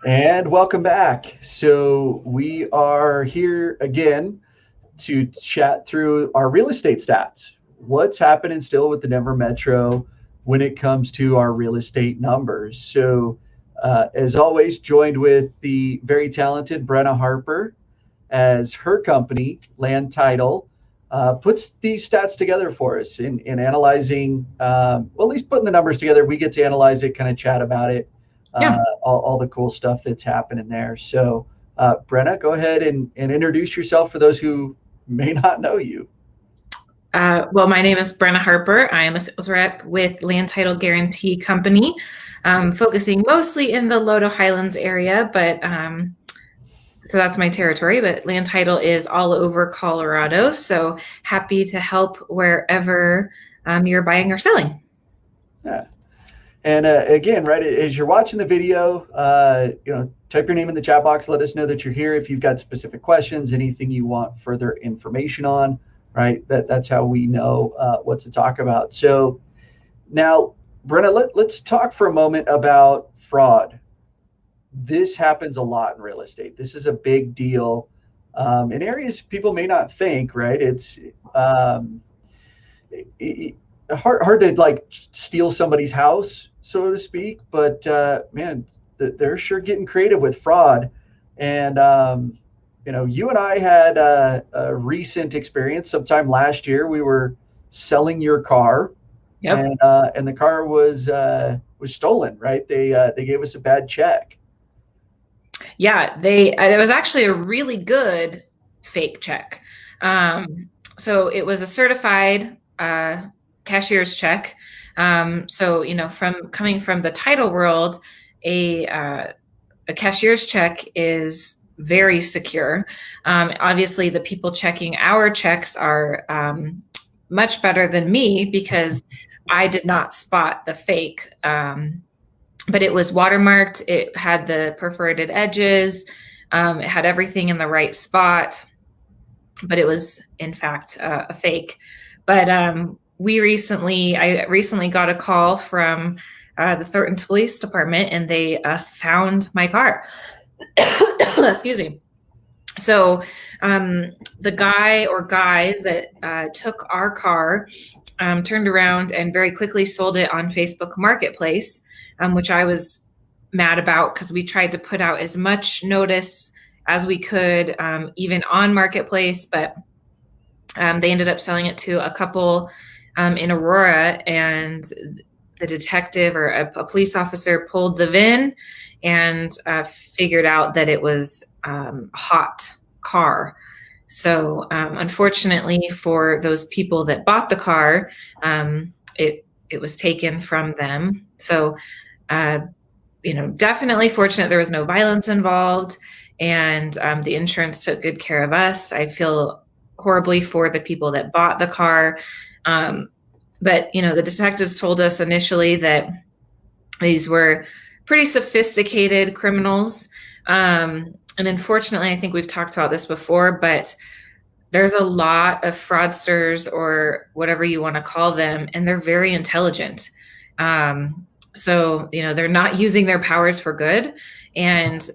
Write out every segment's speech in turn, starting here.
And welcome back. So, we are here again to chat through our real estate stats. What's happening still with the Denver Metro when it comes to our real estate numbers? So, as always, joined with the very talented Brenna Harper as her company, Land Title, puts these stats together for us in analyzing, well, at least putting the numbers together. We get to analyze it, kind of chat about it, Yeah. all the cool stuff that's happening there. So, Brenna, go ahead and introduce yourself for those who may not know you. Well, my name is Brenna Harper. I am a sales rep with Land Title Guarantee Company, focusing mostly in the Lodo Highlands area, but so that's my territory. But Land Title is all over Colorado. So happy to help wherever you're buying or selling. Yeah. And again, right as you're watching the video, type your name in the chat box. Let us know that you're here. If you've got specific questions, anything you want further information on, right? That's how we know what to talk about. So now, Brenna, let's talk for a moment about fraud. This happens a lot in real estate. This is a big deal in areas people may not think, right? It's it, hard to like steal somebody's house, so to speak. But man, they're sure getting creative with fraud. And you and I had a recent experience sometime last year. We were selling your car, Yep. and the car was stolen. Right? They gave us a bad check. Yeah, it was actually a really good fake check. So it was a certified cashier's check. From coming from the title world, a cashier's check is very secure. Obviously, the people checking our checks are much better than me because I did not spot the fake. But it was watermarked. It had the perforated edges. It had everything in the right spot, but it was in fact a fake. But I recently got a call from the Thornton Police Department, and they found my car. Excuse me. So the guy or guys that took our car turned around and very quickly sold it on Facebook Marketplace, which I was mad about because we tried to put out as much notice as we could, even on Marketplace, but they ended up selling it to a couple in Aurora, and the detective or a police officer pulled the VIN and figured out that it was a hot car. So unfortunately for those people that bought the car, it was taken from them. So, definitely fortunate there was no violence involved, and the insurance took good care of us. I feel horribly for the people that bought the car. But the detectives told us initially that these were pretty sophisticated criminals. And unfortunately, I think we've talked about this before, but there's a lot of fraudsters or whatever you want to call them, and they're very intelligent. So, they're not using their powers for good. And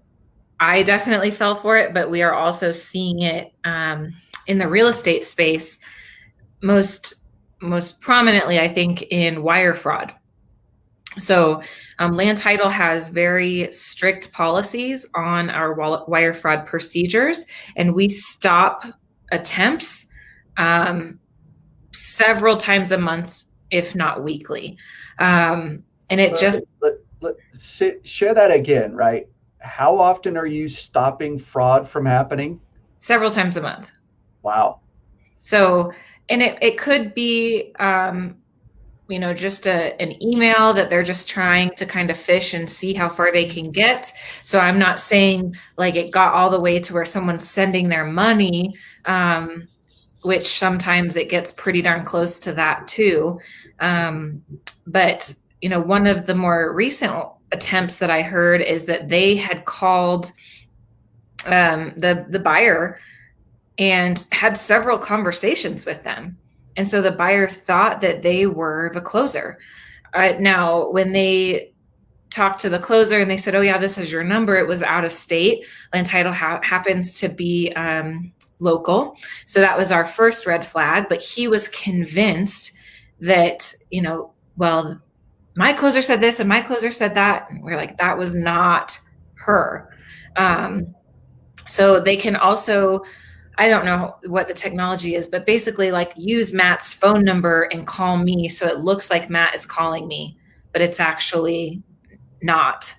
I definitely fell for it, but we are also seeing it in the real estate space, most prominently, I think, in wire fraud. So Land Title has very strict policies on our wire fraud procedures, and we stop attempts several times a month, if not weekly. And it just... Share that again, right? How often are you stopping fraud from happening? Several times a month. Wow. So, and it could be, just an email that they're just trying to kind of fish and see how far they can get. So I'm not saying like it got all the way to where someone's sending their money, which sometimes it gets pretty darn close to that too. But, one of the more recent attempts that I heard is that they had called the buyer and had several conversations with them. And so the buyer thought that they were the closer. Now, when they talked to the closer and they said, oh yeah, this is your number. It was out of state. Land title happens to be local. So that was our first red flag, but he was convinced that, well, my closer said this and my closer said that. And we're like, that was not her. So they can also, I don't know what the technology is, but basically like use Matt's phone number and call me. So it looks like Matt is calling me, but it's actually not.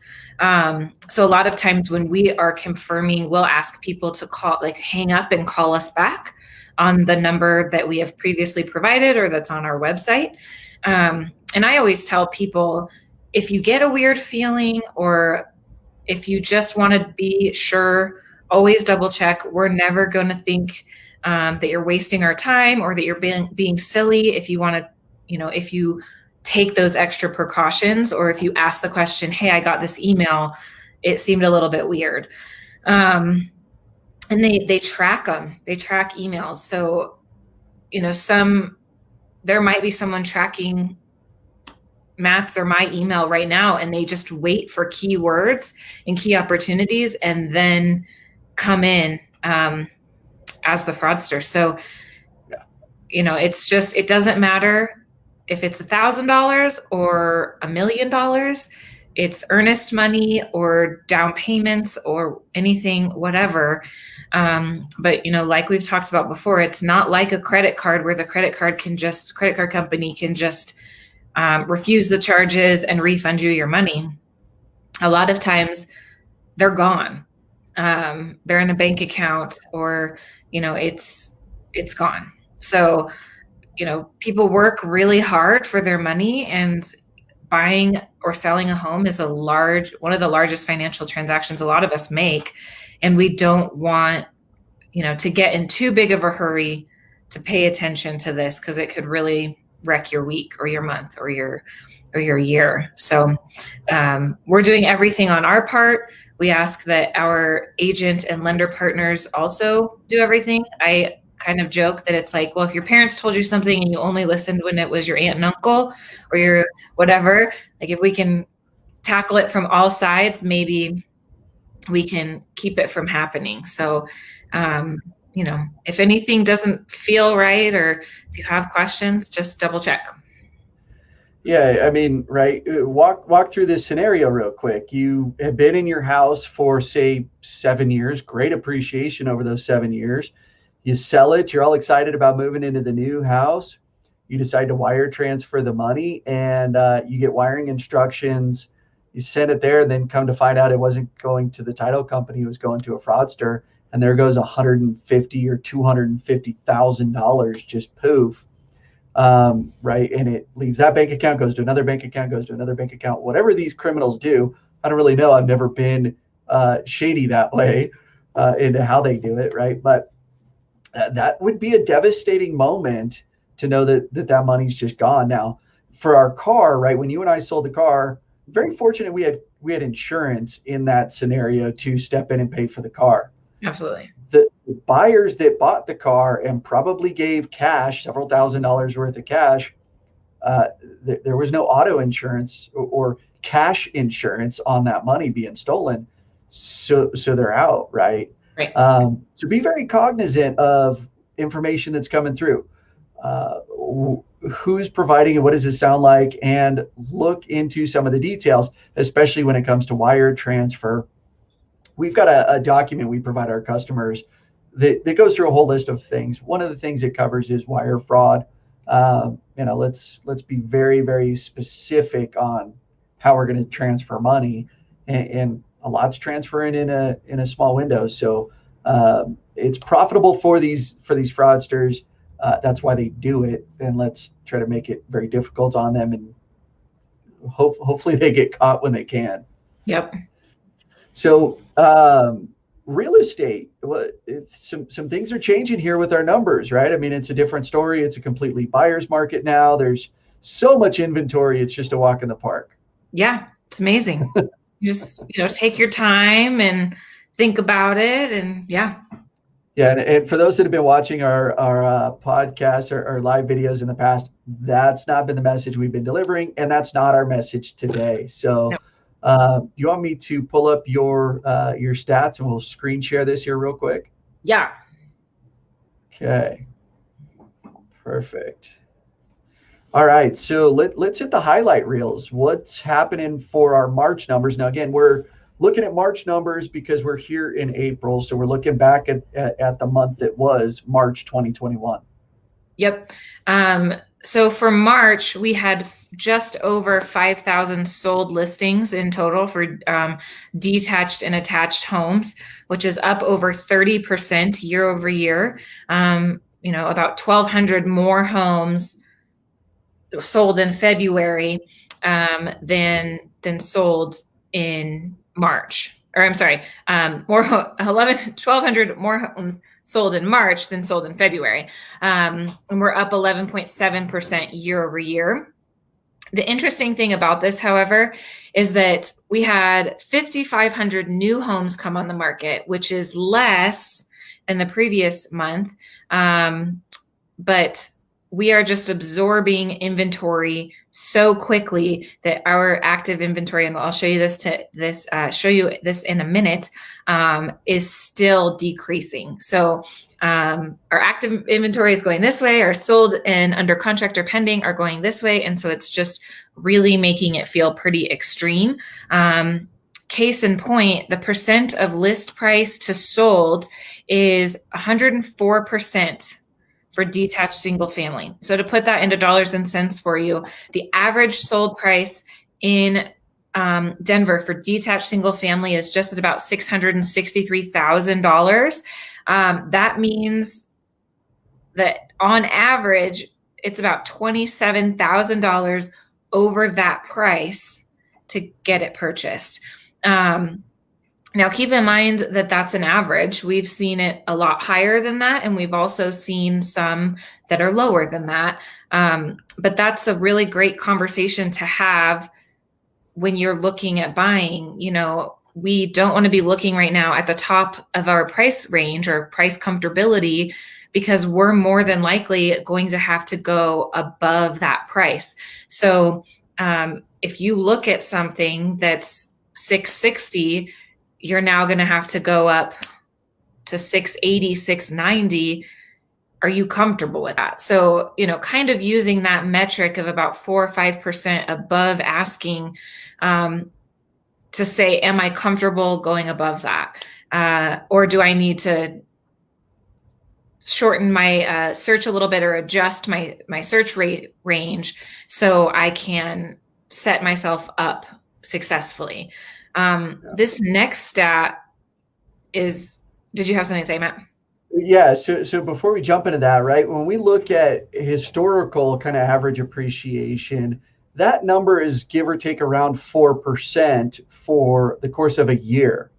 So a lot of times when we are confirming, we'll ask people to call, like hang up and call us back on the number that we have previously provided or that's on our website. And I always tell people, if you get a weird feeling or if you just want to be sure, always double check. We're never going to think that you're wasting our time or that you're being silly. If you want to, if you take those extra precautions, or if you ask the question, hey, I got this email, it seemed a little bit weird. And they track them, they track emails. So, there might be someone tracking Matt's or my email right now, and they just wait for keywords and key opportunities and then come in as the fraudster. So, it's just, it doesn't matter if it's $1,000 or $1 million. It's earnest money or down payments or anything, whatever. But like we've talked about before, it's not like a credit card where the credit card company can just refuse the charges and refund you your money. A lot of times they're gone. They're in a bank account, or it's gone. So people work really hard for their money, and buying or selling a home is one of the largest financial transactions a lot of us make. And we don't want, to get in too big of a hurry to pay attention to this, because it could really wreck your week or your month or your year. So we're doing everything on our part. We ask that our agent and lender partners also do everything. I kind of joke that it's like, well, if your parents told you something and you only listened when it was your aunt and uncle or your whatever, like if we can tackle it from all sides, maybe we can keep it from happening. So, if anything doesn't feel right, or if you have questions, just double check. Yeah, I mean, right. Walk through this scenario real quick. You have been in your house for, say, 7 years, great appreciation over those 7 years. You sell it, you're all excited about moving into the new house. You decide to wire transfer the money, and you get wiring instructions. You send it there, and then come to find out it wasn't going to the title company, it was going to a fraudster. And there goes $150,000 or $250,000 just poof. Right. And it leaves that bank account, goes to another bank account, goes to another bank account, whatever these criminals do. I don't really know. I've never been shady that way into how they do it. Right. But that would be a devastating moment to know that money's just gone. Now, for our car, right, when you and I sold the car, very fortunate we had insurance in that scenario to step in and pay for the car. Absolutely. The buyers that bought the car and probably gave cash, several $1,000s worth of cash, there was no auto insurance or cash insurance on that money being stolen. So they're out, right? Right. So be very cognizant of information that's coming through. Who's providing it? What does it sound like? And look into some of the details, especially when it comes to wire transfer. We've got a document we provide our customers that goes through a whole list of things. One of the things it covers is wire fraud. Let's be very, very specific on how we're going to transfer money, and a lot's transferring in a small window. So it's profitable for these fraudsters. That's why they do it, and let's try to make it very difficult on them, and hopefully they get caught when they can. Yep. So real estate, some things are changing here with our numbers, right? I mean, it's a different story. It's a completely buyer's market now. There's so much inventory. It's just a walk in the park. Yeah, it's amazing. You just, take your time and think about it. And yeah. Yeah. And for those that have been watching our podcasts or live videos in the past, that's not been the message we've been delivering. And that's not our message today. So You want me to pull up your stats and we'll screen share this here real quick? Yeah. Okay, perfect. All right, so let's hit the highlight reels. What's happening for our March numbers? Now, again, we're looking at March numbers because we're here in April. So we're looking back at the month that was March 2021. Yep. So for March, we had just over 5,000 sold listings in total for detached and attached homes, which is up over 30% year over year. About 1,200 more homes sold in February than sold in March. Or I'm sorry, 1,200 more homes sold in March than sold in February. And we're up 11.7% year over year. The interesting thing about this, however, is that we had 5,500 new homes come on the market, which is less than the previous month. But we are just absorbing inventory so quickly that our active inventory, and I'll show you this in a minute, is still decreasing. So our active inventory is going this way, our sold and under contract or pending are going this way. And so it's just really making it feel pretty extreme. Case in point, the percent of list price to sold is 104% for detached single family. So to put that into dollars and cents for you, the average sold price in Denver for detached single family is just at about $663,000. That means that on average, it's about $27,000 over that price to get it purchased. Now, keep in mind that that's an average. We've seen it a lot higher than that, and we've also seen some that are lower than that. But that's a really great conversation to have when you're looking at buying. We don't want to be looking right now at the top of our price range or price comfortability, because we're more than likely going to have to go above that price. So if you look at something that's $660, you're now going to have to go up to $680, $690. Are you comfortable with that? So, kind of using that metric of about 4 or 5% above asking to say, am I comfortable going above that? Or do I need to shorten my search a little bit or adjust my search rate range so I can set myself up successfully? This next stat is, did you have something to say, Matt? Yeah, so before we jump into that, right, when we look at historical kind of average appreciation, that number is give or take around 4% for the course of a year.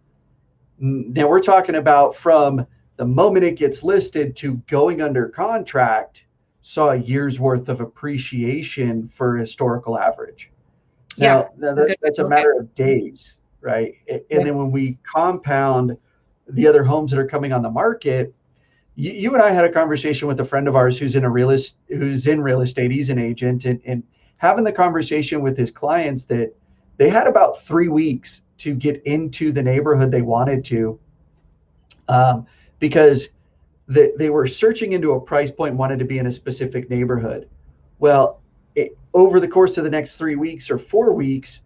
Now we're talking about from the moment it gets listed to going under contract, saw a year's worth of appreciation for historical average. Yeah, Now that's a matter of days, right? And then when we compound the other homes that are coming on the market, you and I had a conversation with a friend of ours who's in real estate. He's an agent, and having the conversation with his clients that they had about 3 weeks to get into the neighborhood they wanted to, because they were searching into a price point and wanted to be in a specific neighborhood. Well, over the course of the next 3 weeks or 4 weeks,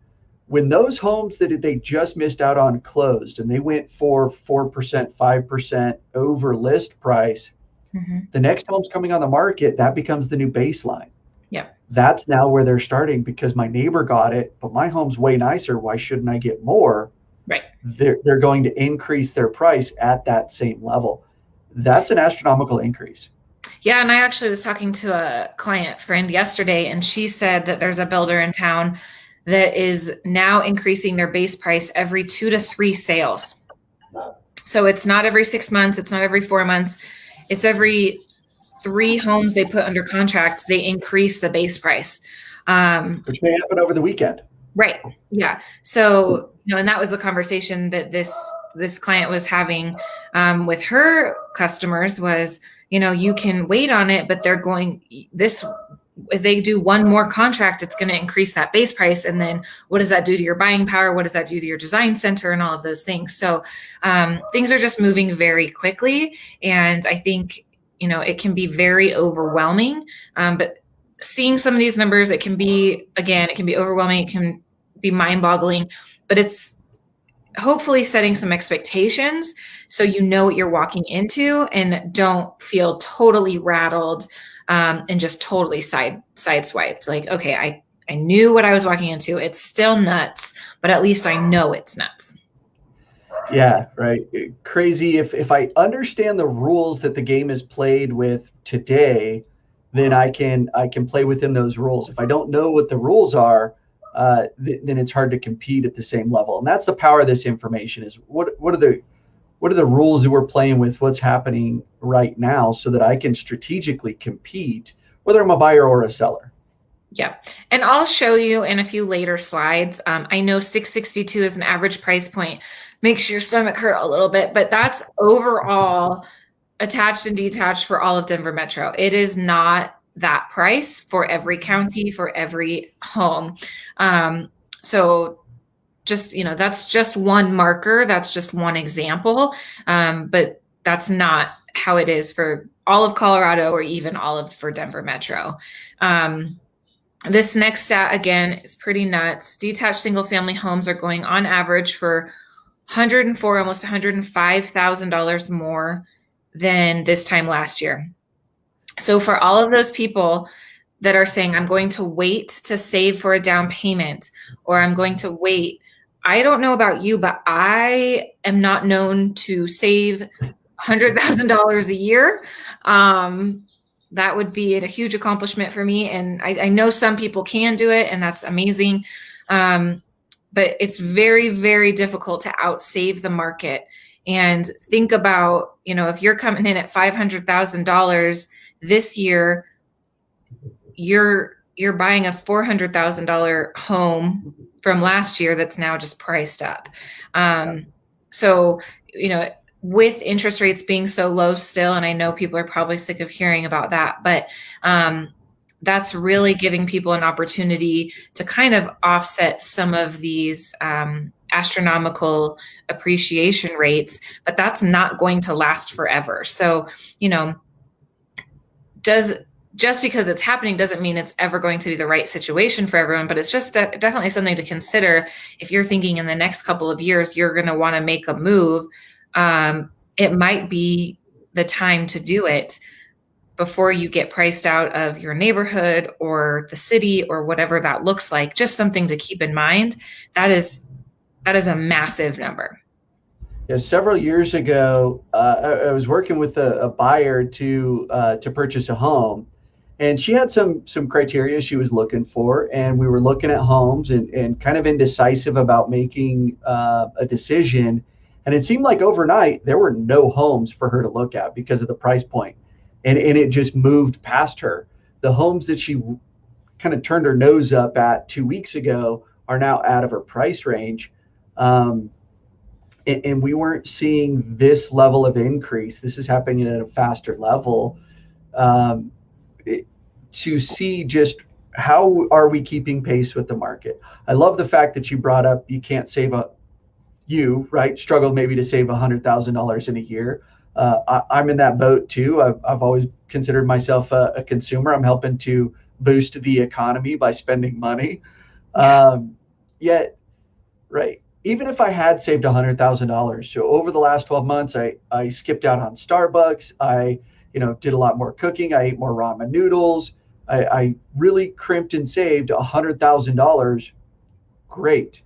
when those homes that they just missed out on closed and they went for 4%, 5% over list price, the next homes coming on the market, that becomes the new baseline. Yeah. That's now where they're starting, because my neighbor got it, but my home's way nicer. Why shouldn't I get more? Right. They're going to increase their price at that same level. That's an astronomical increase. Yeah, and I actually was talking to a client friend yesterday, and she said that there's a builder in town that is now increasing their base price every 2 to 3 sales. So it's not every 6 months, it's not every 4 months, it's every 3 homes they put under contract, they increase the base price. Which may happen over the weekend. Right. Yeah. So, and that was the conversation that this client was having with her customers was, you can wait on it, but if they do one more contract, it's going to increase that base price. And then what does that do to your buying power? What does that do to your design center and all of those things? So things are just moving very quickly. And I think, it can be very overwhelming. But seeing some of these numbers, it can be overwhelming. It can be mind boggling, but it's hopefully setting some expectations so you know what you're walking into and don't feel totally rattled and just totally sideswiped. Like, okay, I knew what I was walking into. It's still nuts, but at least I know it's nuts. Yeah, right. Crazy. If I understand the rules that the game is played with today, then I can play within those rules. If I don't know what the rules are, then it's hard to compete at the same level. And that's the power of this information: is what are the rules that we're playing with? What's happening right now, so that I can strategically compete, whether I'm a buyer or a seller. Yeah. And I'll show you in a few later slides. I know 662 is an average price point. Makes your stomach hurt a little bit, but that's overall attached and detached for all of Denver Metro. It is not that price for every county, for every home. So just, that's just one marker. That's just one example. But that's not how it is for all of Colorado or even all of for Denver Metro. This next stat, again, is pretty nuts. Detached single family homes are going on average for 104, almost $105,000 more than this time last year. So for all of those people that are saying, I'm going to wait to save for a down payment, or I'm going to wait, I don't know about you, but I am not known to save $100,000 a year. That would be a huge accomplishment for me. And I know some people can do it, and that's amazing. But it's very, very difficult to outsave the market. And think about, if you're coming in at $500,000 this year, you're buying a $400,000 home from last year that's now just priced up. So, with interest rates being so low still, and I know people are probably sick of hearing about that, but that's really giving people an opportunity to kind of offset some of these astronomical appreciation rates, but that's not going to last forever. So, just because it's happening doesn't mean it's ever going to be the right situation for everyone, but it's just definitely something to consider. If you're thinking in the next couple of years, you're going to want to make a move, it might be the time to do it before you get priced out of your neighborhood or the city or whatever that looks like. Just something to keep in mind. That is a massive number. Yeah, several years ago, I was working with a buyer to purchase a home, and she had some criteria she was looking for, and we were looking at homes and kind of indecisive about making a decision. And it seemed like overnight there were no homes for her to look at because of the price point, and it just moved past her. The homes that she kind of turned her nose up at 2 weeks ago are now out of her price range. And we weren't seeing this level of increase. This is happening at a faster level. To see just how are we keeping pace with the market. I love the fact that you brought up you can't save struggle maybe to save $100,000 in a year. I'm in that boat too. I've always considered myself a consumer. I'm helping to boost the economy by spending money. Yet, right, even if I had saved $100,000, so over the last 12 months, I skipped out on Starbucks. I did a lot more cooking. I ate more ramen noodles. I really crimped and saved $100,000. Great.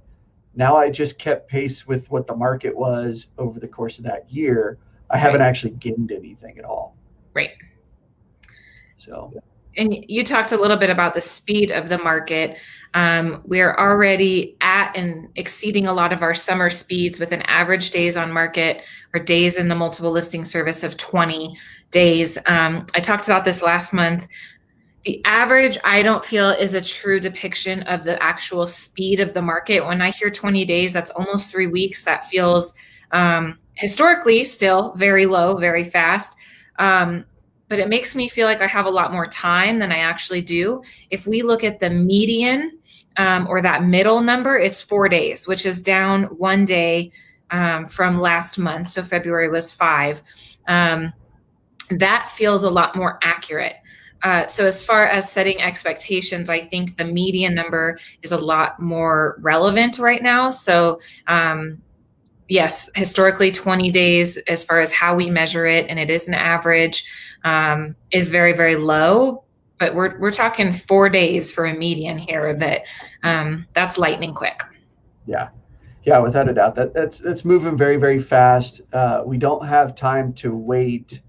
Now I just kept pace with what the market was over the course of that year. I haven't actually gained anything at all. Right. So. And you talked a little bit about the speed of the market. We're already at and exceeding a lot of our summer speeds with an average days on market or days in the multiple listing service of 20 days. I talked about this last month. The average, I don't feel, is a true depiction of the actual speed of the market. When I hear 20 days, that's almost 3 weeks. That feels historically still very low, very fast. but it makes me feel like I have a lot more time than I actually do. If we look at the median or that middle number, it's 4 days, which is down 1 day from last month. So February was 5. That feels a lot more accurate. So as far as setting expectations, I think the median number is a lot more relevant right now. So yes, historically 20 days as far as how we measure it, and it is an average, is very, very low. But we're talking 4 days for a median here. That's lightning quick. Yeah. Yeah, without a doubt. That's moving very, very fast. We don't have time to wait.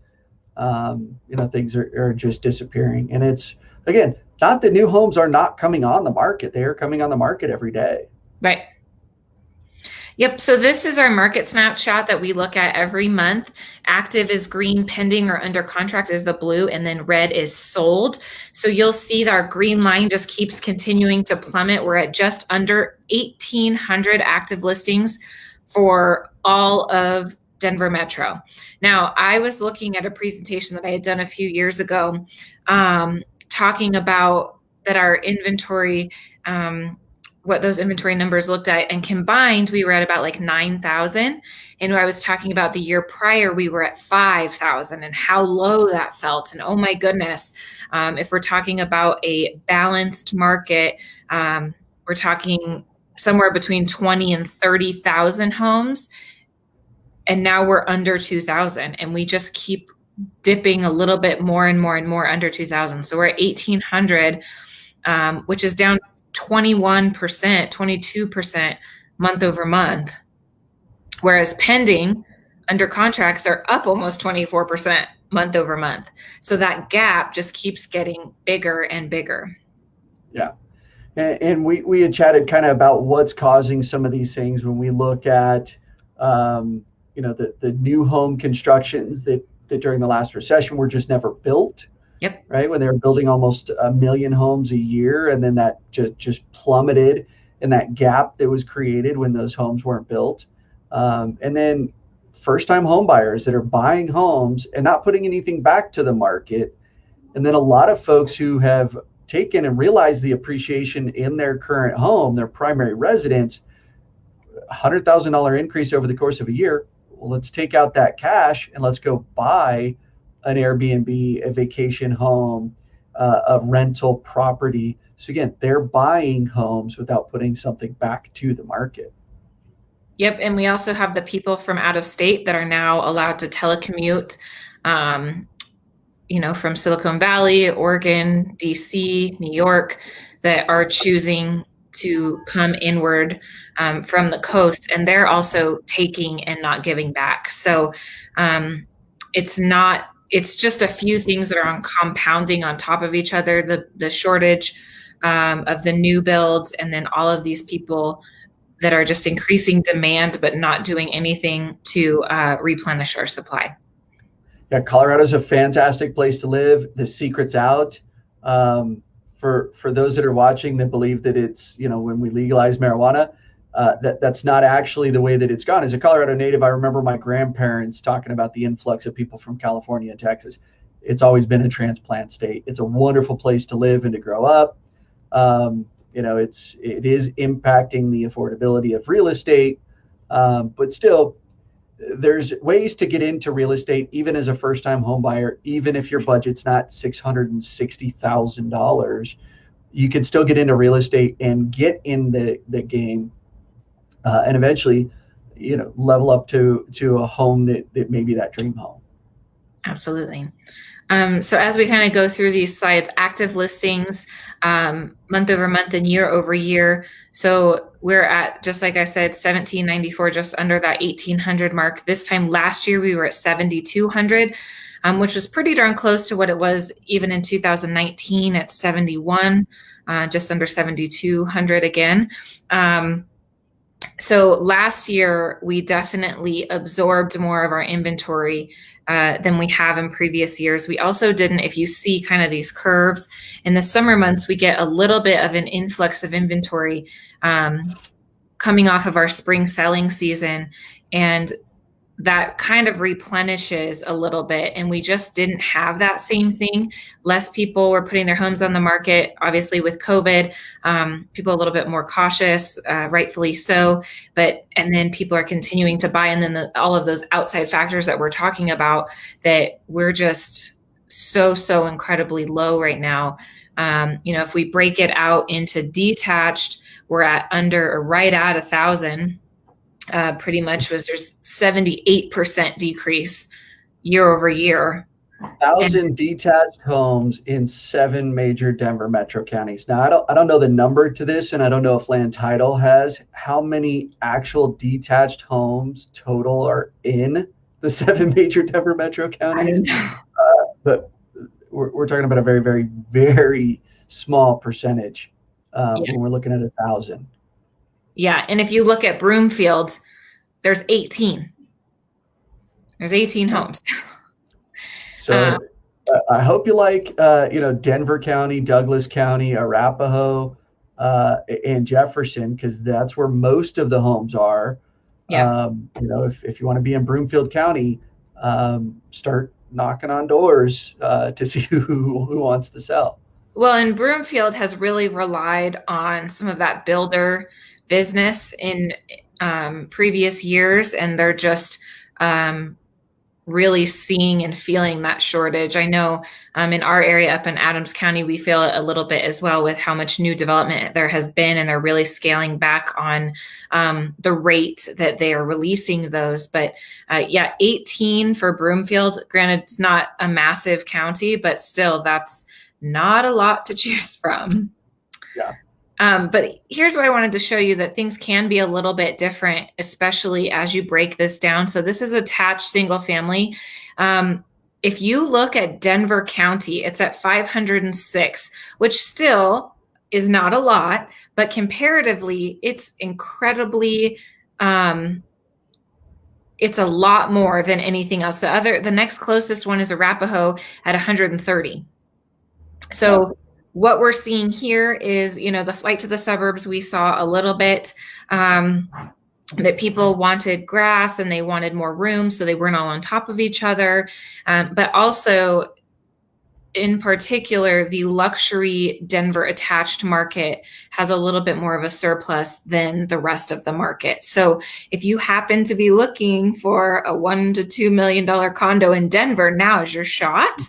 Things are just disappearing. And it's, again, not that new homes are not coming on the market. They are coming on the market every day. Right. Yep. So this is our market snapshot that we look at every month. Active is green, pending or under contract is the blue, and then red is sold. So you'll see that our green line just keeps continuing to plummet. We're at just under 1,800 active listings for all of Denver Metro. Now, I was looking at a presentation that I had done a few years ago, talking about that our inventory, what those inventory numbers looked at, and combined we were at about like 9,000. And I was talking about the year prior, we were at 5,000 and how low that felt. And oh my goodness, if we're talking about a balanced market, we're talking somewhere between 20 and 30,000 homes. And now we're under 2,000, and we just keep dipping a little bit more and more and more under 2,000. So we're at 1,800, which is down 21%, 22% month over month. Whereas pending under contracts are up almost 24% month over month. So that gap just keeps getting bigger and bigger. Yeah. And we had chatted kind of about what's causing some of these things when we look at, the new home constructions that during the last recession were just never built. Yep. Right. When they were building almost 1 million homes a year, and then that just plummeted in that gap that was created when those homes weren't built. And then first-time home buyers that are buying homes and not putting anything back to the market. And then a lot of folks who have taken and realized the appreciation in their current home, their primary residence, $100,000 increase over the course of a year. Well, let's take out that cash and let's go buy an Airbnb, a vacation home, a rental property. So again, they're buying homes without putting something back to the market. Yep. And we also have the people from out of state that are now allowed to telecommute, from Silicon Valley, Oregon, DC, New York, that are choosing to come inward from the coast, and they're also taking and not giving back. So it's just a few things that are compounding on top of each other, the shortage of the new builds, and then all of these people that are just increasing demand but not doing anything to replenish our supply. Yeah, Colorado's a fantastic place to live. The secret's out. For those that are watching that believe that it's, when we legalize marijuana, that's not actually the way that it's gone. As a Colorado native, I remember my grandparents talking about the influx of people from California and Texas. It's always been a transplant state. It's a wonderful place to live and to grow up. It is impacting the affordability of real estate, but still, there's ways to get into real estate, even as a first-time home buyer. Even if your budget's not $660,000, you can still get into real estate and get in the game, and eventually, level up to a home that may be that dream home. Absolutely. So as we kind of go through these slides, active listings, month over month and year over year. So we're at, just like I said, 1,794, just under that 1,800 mark. This time last year, we were at 7,200, which was pretty darn close to what it was even in 2019 at 71, just under 7,200 again. So last year, we definitely absorbed more of our inventory than we have in previous years. We also didn't, if you see kind of these curves, in the summer months, we get a little bit of an influx of inventory coming off of our spring selling season. And that kind of replenishes a little bit. And we just didn't have that same thing. Less people were putting their homes on the market, obviously, with COVID. People a little bit more cautious, rightfully so. And then people are continuing to buy. And then all of those outside factors that we're talking about, that we're just so incredibly low right now. If we break it out into detached, we're at under or right at 1,000. Pretty much there's 78% decrease year over year. 1,000 detached homes in 7 major Denver metro counties. Now, I don't know the number to this, and I don't know if land title has how many actual detached homes total are in the 7 major Denver metro counties. But we're talking about a very, very, very small percentage when we're looking at 1,000. Yeah, and if you look at Broomfield, there's 18. There's 18 homes. So I hope you like, Denver County, Douglas County, Arapahoe, and Jefferson, because that's where most of the homes are. Yeah. If you want to be in Broomfield County, start knocking on doors to see who wants to sell. Well, and Broomfield has really relied on some of that builder business in previous years, and they're just really seeing and feeling that shortage. I know in our area up in Adams County, we feel it a little bit as well with how much new development there has been, and they're really scaling back on the rate that they are releasing those. But 18 for Broomfield. Granted, it's not a massive county, but still, that's not a lot to choose from. Yeah. But here's what I wanted to show you, that things can be a little bit different, especially as you break this down. So this is attached single family. If you look at Denver County, it's at 506, which still is not a lot, but comparatively, it's incredibly, it's a lot more than anything else. The next closest one is Arapahoe at 130. So what we're seeing here is, the flight to the suburbs. We saw a little bit that people wanted grass and they wanted more room, so they weren't all on top of each other. But also, in particular, the luxury Denver attached market has a little bit more of a surplus than the rest of the market. So if you happen to be looking for a $1 to $2 million condo in Denver, now is your shot.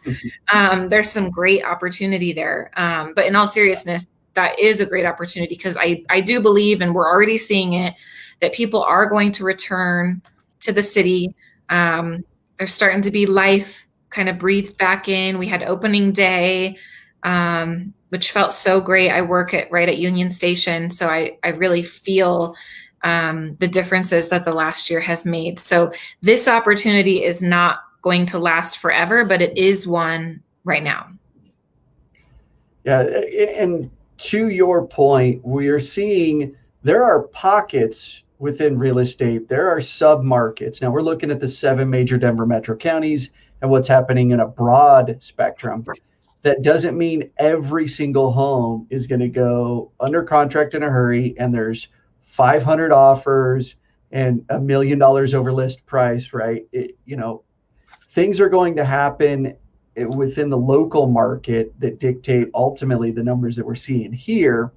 There's some great opportunity there. But in all seriousness, that is a great opportunity, because I do believe, and we're already seeing it, that people are going to return to the city. There's starting to be life kind of breathed back in. We had opening day, which felt so great. I work right at Union Station, so I really feel the differences that the last year has made. So this opportunity is not going to last forever, but it is one right now. Yeah, and to your point, we are seeing there are pockets within real estate. There are sub-markets. Now we're looking at the 7 major Denver metro counties and what's happening in a broad spectrum. That doesn't mean every single home is going to go under contract in a hurry and there's 500 offers and $1 million over list price, right? Things are going to happen within the local market that dictate ultimately the numbers that we're seeing here.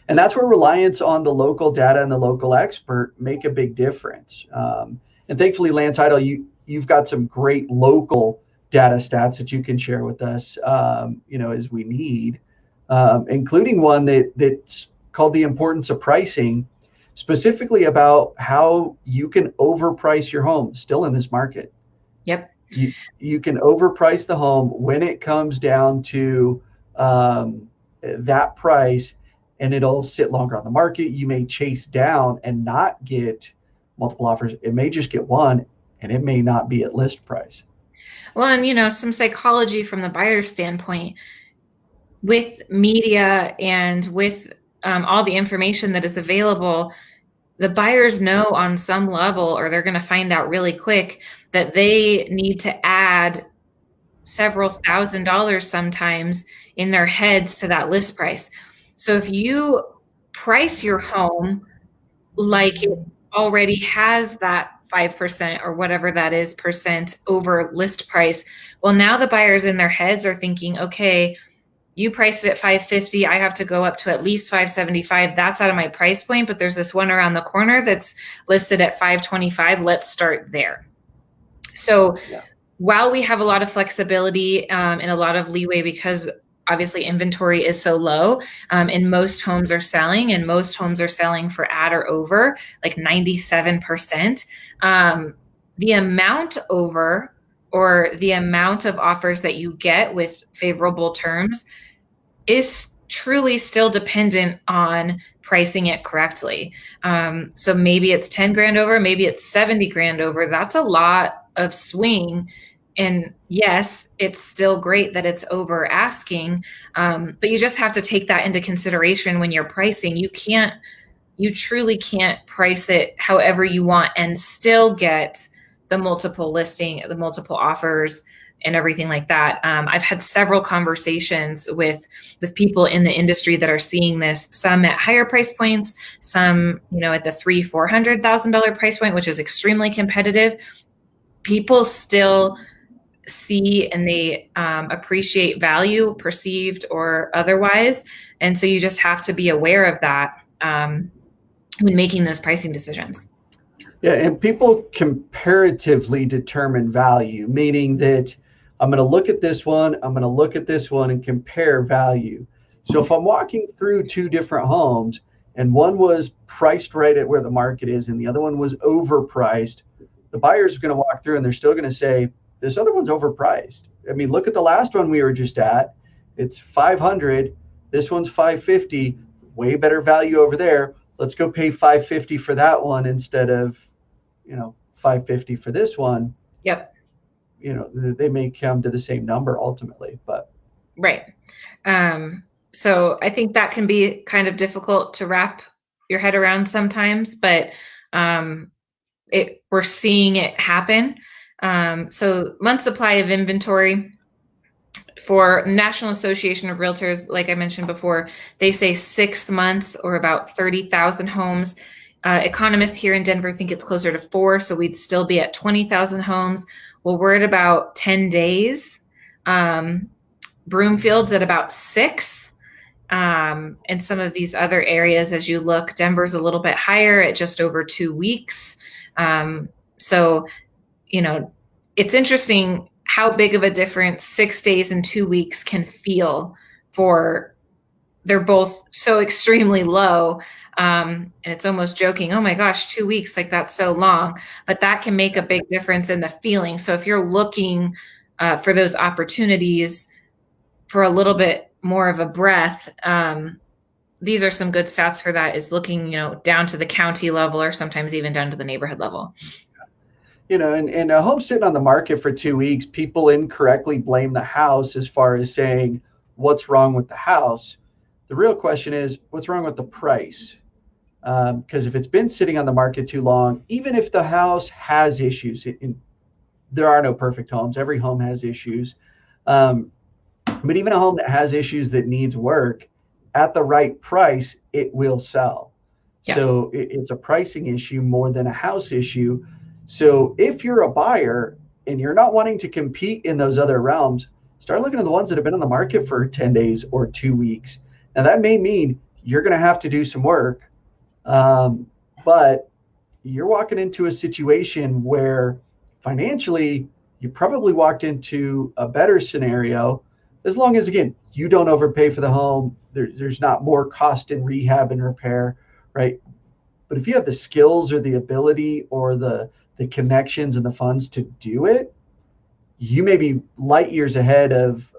And that's where reliance on the local data and the local expert make a big difference. And thankfully, Land Title, you've got some great local data stats that you can share with us, as we need, including one that's called The Importance of Pricing, specifically about how you can overprice your home still in this market. Yep. You can overprice the home when it comes down to that price, and it'll sit longer on the market. You may chase down and not get multiple offers. It may just get one, and it may not be at list price. Well, and some psychology from the buyer standpoint, with media and with all the information that is available, the buyers know on some level, or they're going to find out really quick, that they need to add several $1,000s sometimes in their heads to that list price. So if you price your home like it already has that 5% or whatever that is percent over list price. Well, now the buyers in their heads are thinking, okay, you priced it at 550, I have to go up to at least 575. That's out of my price point, but there's this one around the corner that's listed at 525. Let's start there. So Yeah. while we have a lot of flexibility and a lot of leeway because obviously inventory is so low, and most homes are selling, and most homes are selling for at or over like 97%, the amount over or the amount of offers that you get with favorable terms is truly still dependent on pricing it correctly. So maybe it's 10 grand over, maybe it's 70 grand over. That's a lot of swing. And yes, it's still great that it's over asking, but you just have to take that into consideration when you're pricing. You truly can't price it however you want and still get the multiple listing, the multiple offers, and everything like that. I've had several conversations with people in the industry that are seeing this. Some at higher price points, some at the $300,000-$400,000 price point, which is extremely competitive. People still see and they appreciate value, perceived or otherwise, and so you just have to be aware of that when making those pricing decisions. Yeah, and people comparatively determine value, meaning that I'm going to look at this one, I'm going to look at this one and compare value. So if I'm walking through two different homes and one was priced right at where the market is and the other one was overpriced, the buyers are going to walk through and they're still going to say, this other one's overpriced. I mean, look at the last one we were just at. It's 500. This one's 550. Way better value over there. Let's go pay 550 for that one instead of 550 for this one. Yep. They may come to the same number ultimately, but right. So I think that can be kind of difficult to wrap your head around sometimes, but we're seeing it happen. So month supply of inventory for National Association of Realtors, like I mentioned before, they say 6 months or about 30,000 homes. Economists here in Denver think it's closer to 4, so we'd still be at 20,000 homes. Well, we're at about 10 days. Broomfield's at about 6. And some of these other areas, as you look, Denver's a little bit higher at just over 2 weeks. So, it's interesting how big of a difference 6 days and 2 weeks can feel for. They're both so extremely low. And it's almost joking, oh my gosh, 2 weeks, like that's so long, but that can make a big difference in the feeling. So if you're looking for those opportunities for a little bit more of a breath, these are some good stats for that, is looking, down to the county level or sometimes even down to the neighborhood level. And a home sitting on the market for 2 weeks, people incorrectly blame the house as far as saying what's wrong with the house. The real question is, what's wrong with the price? Because if it's been sitting on the market too long, even if the house has issues, there are no perfect homes. Every home has issues. But even a home that has issues that needs work, at the right price, it will sell. Yeah. So it's a pricing issue more than a house issue. So if you're a buyer and you're not wanting to compete in those other realms, start looking at the ones that have been on the market for 10 days or 2 weeks. Now, that may mean you're going to have to do some work, but you're walking into a situation where financially you probably walked into a better scenario, as long as, again, you don't overpay for the home. There's not more cost in rehab and repair, right? But if you have the skills or the ability or the connections and the funds to do it, you may be light years ahead of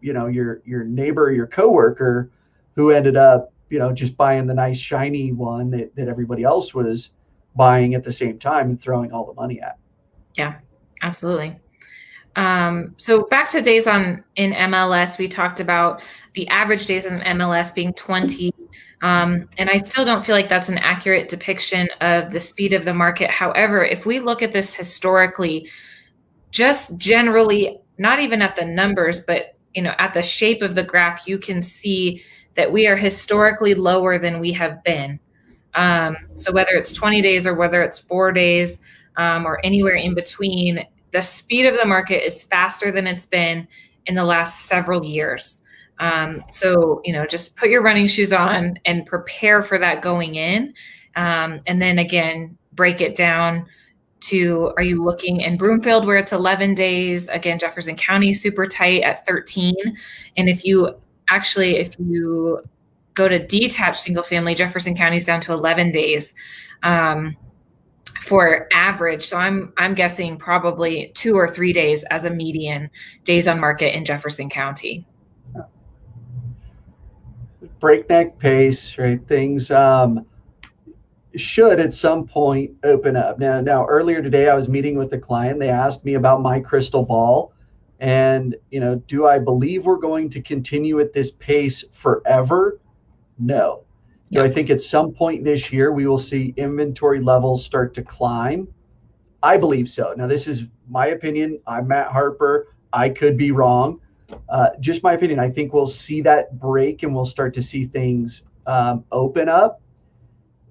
your neighbor or your coworker who ended up just buying the nice shiny one that everybody else was buying at the same time and throwing all the money at. Yeah, absolutely. So back to days in MLS, we talked about the average days in MLS being 20. And I still don't feel like that's an accurate depiction of the speed of the market. However, if we look at this historically, just generally, not even at the numbers, but at the shape of the graph, you can see that we are historically lower than we have been. So whether it's 20 days or whether it's 4 days, or anywhere in between, the speed of the market is faster than it's been in the last several years. So, just put your running shoes on and prepare for that going in. And then again, break it down to, are you looking in Broomfield where it's 11 days? Again, Jefferson County super tight at 13. And if you go to detached single family, Jefferson County's down to 11 days. For average. So I'm guessing probably 2 or 3 days as a median days on market in Jefferson County. Breakneck pace, right? Things should at some point open up. Now earlier today I was meeting with a client. They asked me about my crystal ball, and do I believe we're going to continue at this pace forever? No. Do I think at some point this year we will see inventory levels start to climb? I believe so. Now, this is my opinion. I'm Matt Harper. I could be wrong. Just my opinion. I think we'll see that break and we'll start to see things open up.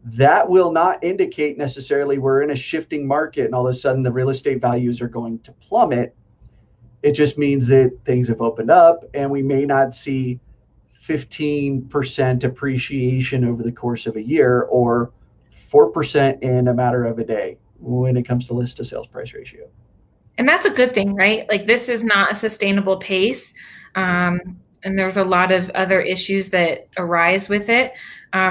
That will not indicate necessarily we're in a shifting market and all of a sudden the real estate values are going to plummet. It just means that things have opened up and we may not see 15% appreciation over the course of a year or 4% in a matter of a day when it comes to list to sales price ratio. And that's a good thing, right? Like, this is not a sustainable pace. And there's a lot of other issues that arise with it.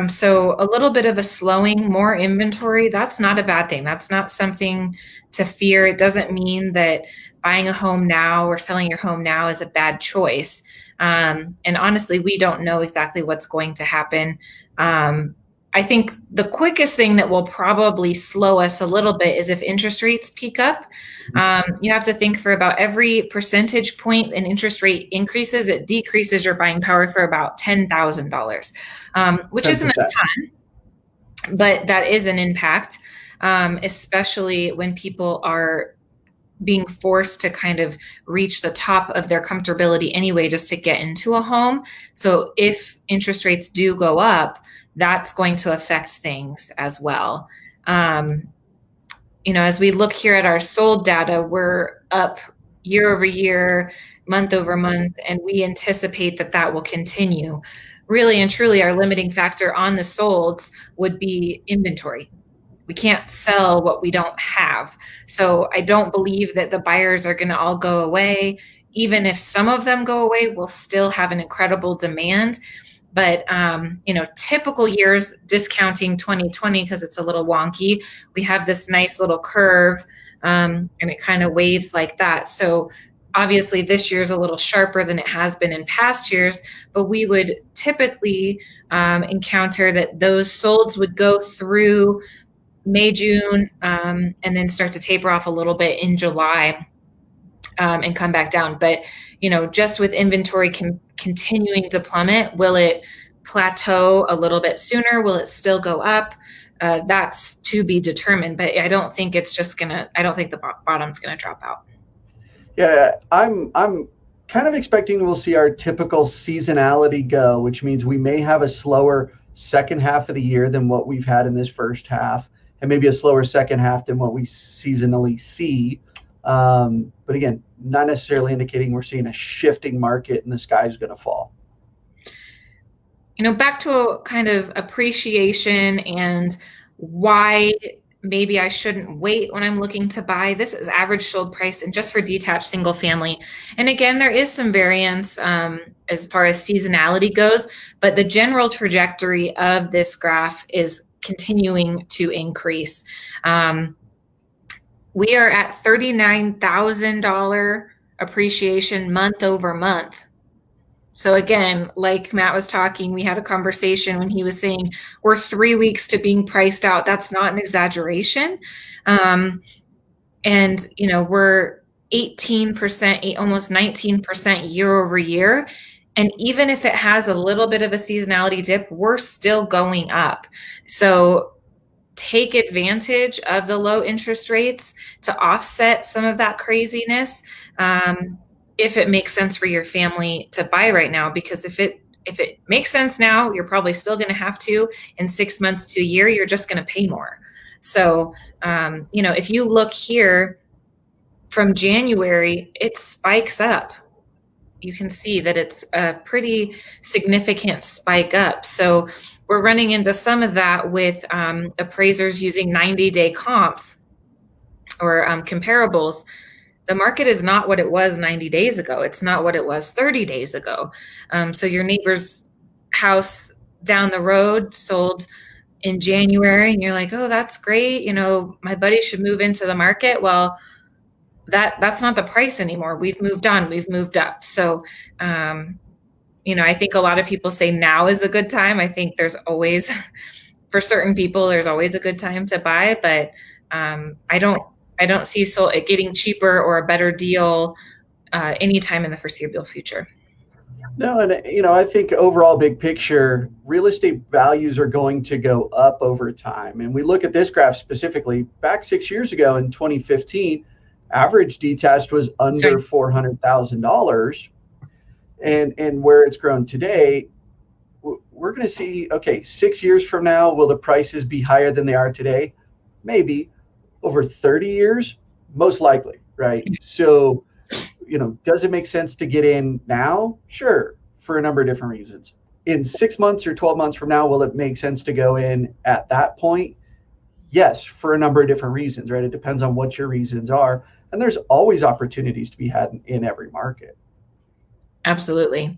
So a little bit of a slowing, more inventory, that's not a bad thing. That's not something to fear. It doesn't mean that buying a home now or selling your home now is a bad choice. And honestly, we don't know exactly what's going to happen. I think the quickest thing that will probably slow us a little bit is if interest rates peak up. You have to think, for about every percentage point an interest rate increases, it decreases your buying power for about $10,000, which 10%. Isn't a ton, but that is an impact, especially when people are being forced to kind of reach the top of their comfortability anyway, just to get into a home. So if interest rates do go up, that's going to affect things as well. As we look here at our sold data, we're up year over year, month over month, and we anticipate that that will continue. Really and truly, our limiting factor on the solds would be inventory. We can't sell what we don't have. So I don't believe that the buyers are going to all go away. Even if some of them go away, we'll still have an incredible demand. But, typical years, discounting 2020 because it's a little wonky, we have this nice little curve, and it kind of waves like that. So obviously this year's a little sharper than it has been in past years, but we would typically encounter that those solds would go through May, June, and then start to taper off a little bit in July, and come back down. But, just with inventory continuing to plummet, will it plateau a little bit sooner? Will it still go up? That's to be determined, but I don't think I don't think the bottom's going to drop out. Yeah, I'm kind of expecting we'll see our typical seasonality go, which means we may have a slower second half of the year than what we've had in this first half, and maybe a slower second half than what we seasonally see. But again, not necessarily indicating we're seeing a shifting market and the sky is going to fall. Back to a kind of appreciation and why maybe I shouldn't wait when I'm looking to buy. This is average sold price, and just for detached single family. And again, there is some variance as far as seasonality goes, but the general trajectory of this graph is continuing to increase. We are at $39,000 appreciation month over month. So again, like Matt was talking, we had a conversation when he was saying we're 3 weeks to being priced out. That's not an exaggeration. And, we're 18%, almost 19% year over year. And even if it has a little bit of a seasonality dip, we're still going up. So take advantage of the low interest rates to offset some of that craziness. If it makes sense for your family to buy right now, because if it makes sense now, you're probably still going to have to in 6 months to a year, you're just going to pay more. So, if you look here from January, it spikes up. You can see that it's a pretty significant spike up. So we're running into some of that with appraisers using 90-day comps or comparables. The market is not what it was 90 days ago. It's not what it was 30 days ago. So your neighbor's house down the road sold in January, and you're like, oh, that's great. My buddy should move into the market. Well, that's not the price anymore. We've moved on. We've moved up. So, I think a lot of people say now is a good time. I think there's always, for certain people, there's always a good time to buy, but I don't see it getting cheaper or a better deal anytime in the foreseeable future. No, and I think overall, big picture, real estate values are going to go up over time. And we look at this graph specifically. Back 6 years ago in 2015, average detached was under $400,000, and where it's grown today, we're going to see. Okay, 6 years from now, will the prices be higher than they are today? Maybe. Over 30 years, most likely, right? So, does it make sense to get in now? Sure, for a number of different reasons. In 6 months or 12 months from now, will it make sense to go in at that point? Yes, for a number of different reasons, right? It depends on what your reasons are. And there's always opportunities to be had in every market. Absolutely.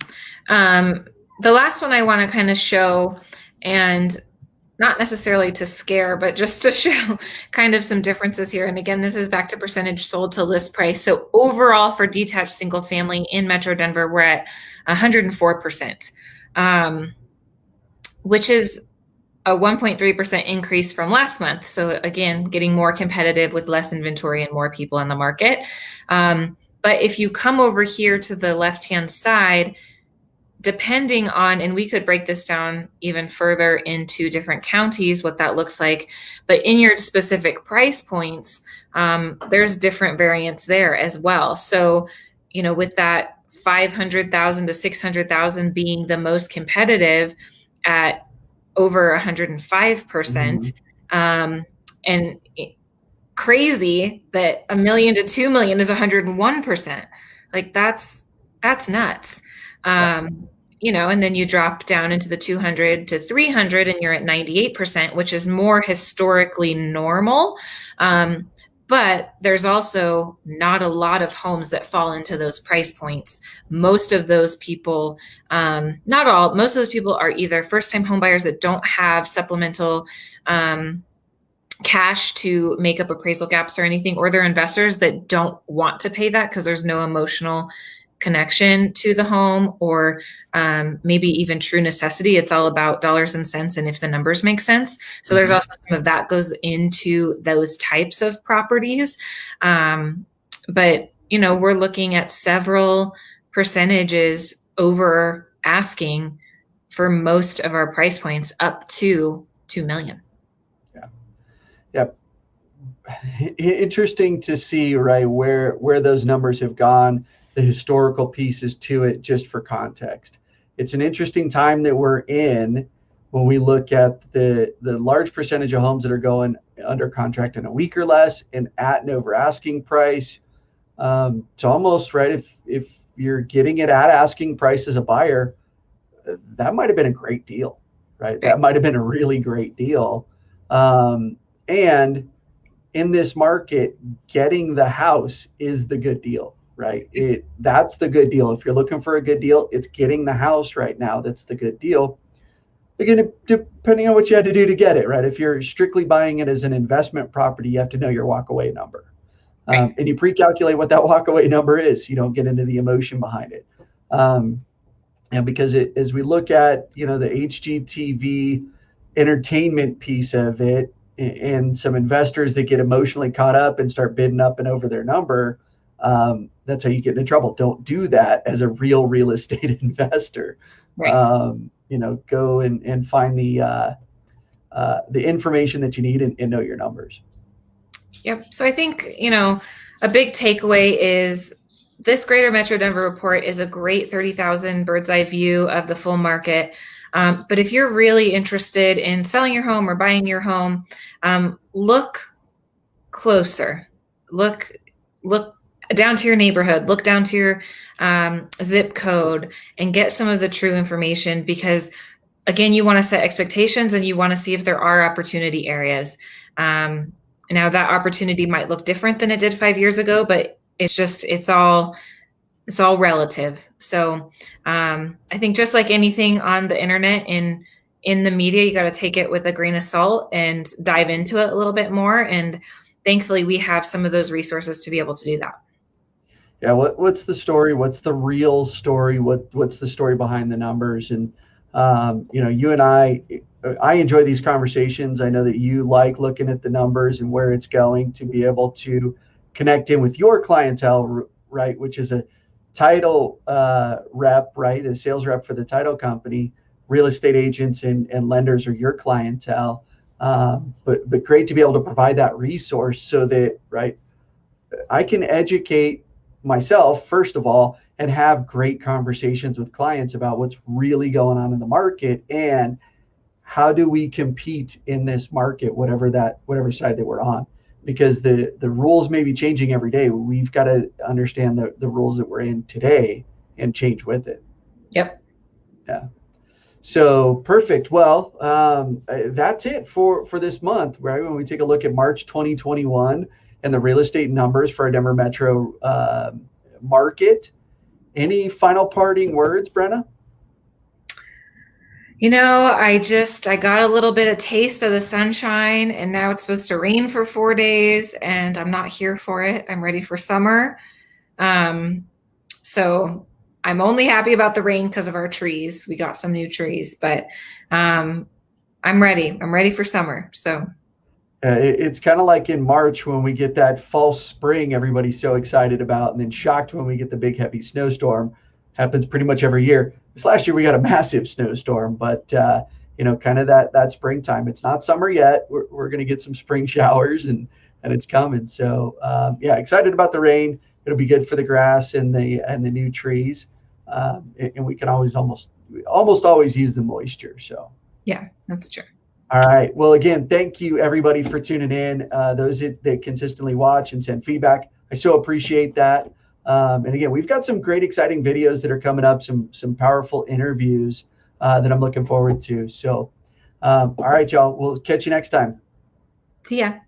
The last one I want to kind of show, and not necessarily to scare, but just to show kind of some differences here. And again, this is back to percentage sold to list price. So overall for detached single family in Metro Denver, we're at 104%, which is a 1.3% increase from last month. So again, getting more competitive with less inventory and more people on the market. But if you come over here to the left-hand side, depending on, and we could break this down even further into different counties, what that looks like, but in your specific price points, there's different variants there as well. So, with that 500,000 to 600,000 being the most competitive at over 105%, and crazy that $1 million to $2 million is 101%. Like that's nuts. And then you drop down into the 200 to 300 and you're at 98%, which is more historically normal. But there's also not a lot of homes that fall into those price points. Most of those people, not all, most of those people are either first-time home buyers that don't have supplemental cash to make up appraisal gaps or anything, or they're investors that don't want to pay that because there's no emotional connection to the home, or maybe even true necessity. It's all about dollars and cents and if the numbers make sense. So there's also some of that goes into those types of properties. But, we're looking at several percentages over asking for most of our price points up to 2 million. Yeah. Interesting to see, right, where those numbers have gone, the historical pieces to it, just for context. It's an interesting time that we're in when we look at the large percentage of homes that are going under contract in a week or less and at an over asking price. It's almost right. If you're getting it at asking price as a buyer, that might have been a great deal, right? That might have been a really great deal. And in this market, getting the house is the good deal, right? That's the good deal. If you're looking for a good deal, it's getting the house right now. That's the good deal. Again, depending on what you had to do to get it, right? If you're strictly buying it as an investment property, you have to know your walkaway number. And you pre-calculate what that walkaway number is. You don't get into the emotion behind it. And because as we look at, the HGTV entertainment piece of it, and some investors that get emotionally caught up and start bidding up and over their number, that's how you get into trouble. Don't do that as a real estate investor. Right. Go and find the information that you need and know your numbers. Yep. So I think, a big takeaway is this Greater Metro Denver report is a great 30,000 bird's eye view of the full market. But if you're really interested in selling your home or buying your home, look closer. Look down to your neighborhood. Look down to your zip code and get some of the true information, because again, you want to set expectations and you want to see if there are opportunity areas. Now that opportunity might look different than it did 5 years ago, but it's all relative. So I think just like anything on the internet, in the media, you got to take it with a grain of salt and dive into it a little bit more. And thankfully, we have some of those resources to be able to do that. Yeah, what's the story? What's the real story? What's the story behind the numbers? And you and I enjoy these conversations. I know that you like looking at the numbers and where it's going to be able to connect in with your clientele, right? Which is a title rep, right? A sales rep for the title company. Real estate agents and lenders are your clientele. But great to be able to provide that resource so that, right, I can educate myself, first of all, and have great conversations with clients about what's really going on in the market and how do we compete in this market, whatever side that we're on, because the rules may be changing every day. We've got to understand the rules that we're in today and change with it. Yep. Yeah. So perfect. Well, that's it for this month, right? When we take a look at March 2021 and the real estate numbers for our Denver Metro market. Any final parting words, Brenna? I got a little bit of taste of the sunshine, and now it's supposed to rain for 4 days, and I'm not here for it. I'm ready for summer. So I'm only happy about the rain because of our trees. We got some new trees, but I'm ready. I'm ready for summer. So it's kind of like in March when we get that false spring everybody's so excited about, and then shocked when we get the big heavy snowstorm. Happens pretty much every year. This last year we got a massive snowstorm, but kind of that springtime. It's not summer yet. We're going to get some spring showers, and it's coming. So excited about the rain. It'll be good for the grass and the new trees, and we can almost always use the moisture. So yeah, that's true. All right. Well, again, thank you everybody for tuning in. Those that consistently watch and send feedback, I so appreciate that. And again, we've got some great, exciting videos that are coming up, some powerful interviews that I'm looking forward to. So, all right, y'all. We'll catch you next time. See ya.